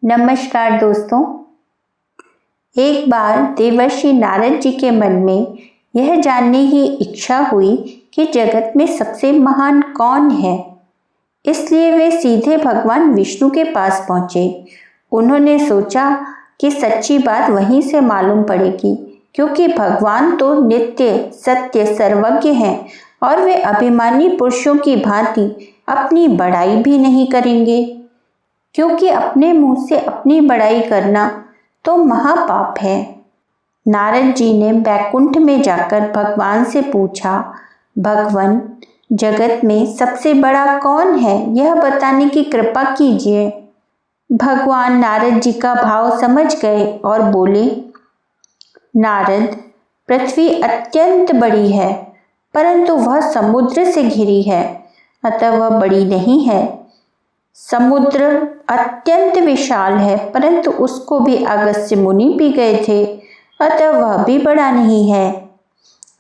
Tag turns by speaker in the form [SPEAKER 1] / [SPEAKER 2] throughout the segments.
[SPEAKER 1] नमस्कार दोस्तों। एक बार देवर्षि नारद जी के मन में यह जानने की इच्छा हुई कि जगत में सबसे महान कौन है। इसलिए वे सीधे भगवान विष्णु के पास पहुँचे। उन्होंने सोचा कि सच्ची बात वहीं से मालूम पड़ेगी, क्योंकि भगवान तो नित्य सत्य सर्वज्ञ हैं और वे अभिमानी पुरुषों की भांति अपनी बड़ाई भी नहीं करेंगे, क्योंकि अपने मुंह से अपनी बड़ाई करना तो महापाप है। नारद जी ने बैकुंठ में जाकर भगवान से पूछा, भगवान, जगत में सबसे बड़ा कौन है, यह बताने की कृपा कीजिए। भगवान नारद जी का भाव समझ गए और बोले, नारद, पृथ्वी अत्यंत बड़ी है, परंतु वह समुद्र से घिरी है, अतः वह बड़ी नहीं है। समुद्र अत्यंत विशाल है, परंतु उसको भी अगस्त्य मुनि पी गए थे, अतः वह भी बड़ा नहीं है।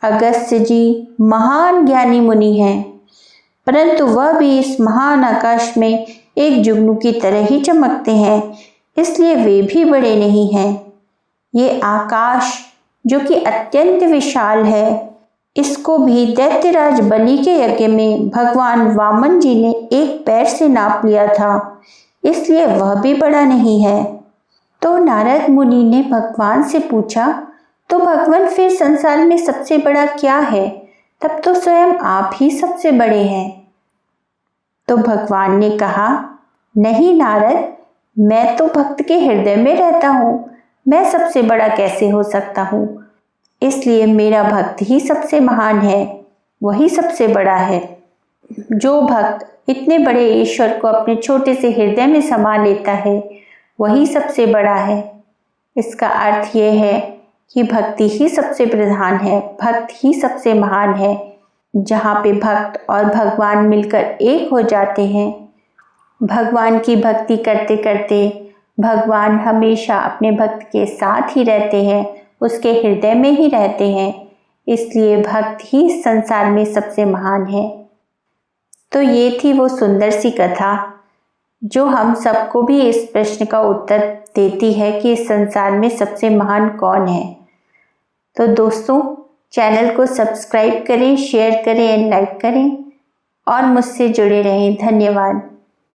[SPEAKER 1] अगस्त्य जी महान ज्ञानी मुनि हैं, परंतु वह भी इस महान आकाश में एक जुगनू की तरह ही चमकते हैं, इसलिए वे भी बड़े नहीं हैं। ये आकाश जो कि अत्यंत विशाल है, इसको भी दैत्यराज बलि के यज्ञ में भगवान वामन जी ने एक पैर से नाप लिया था, इसलिए वह भी बड़ा नहीं है। तो नारद मुनि ने भगवान से पूछा, तो भगवान फिर संसार में सबसे बड़ा क्या है? तब तो स्वयं आप ही सबसे बड़े हैं। तो भगवान ने कहा, नहीं नारद, मैं तो भक्त के हृदय में रहता हूँ, मैं सबसे बड़ा कैसे हो सकता हूँ? इसलिए मेरा भक्त ही सबसे महान है, वही सबसे बड़ा है। जो भक्त इतने बड़े ईश्वर को अपने छोटे से हृदय में समा लेता है, वही सबसे बड़ा है। इसका अर्थ यह है कि भक्ति ही सबसे प्रधान है, भक्त ही सबसे महान है। जहाँ पे भक्त और भगवान मिलकर एक हो जाते हैं, भगवान की भक्ति करते करते भगवान हमेशा अपने भक्त के साथ ही रहते हैं, उसके हृदय में ही रहते हैं, इसलिए भक्त ही संसार में सबसे महान है। तो ये थी वो सुंदर सी कथा जो हम सबको भी इस प्रश्न का उत्तर देती है कि इस संसार में सबसे महान कौन है। तो दोस्तों, चैनल को सब्सक्राइब करें, शेयर करें, लाइक करें और मुझसे जुड़े रहें। धन्यवाद।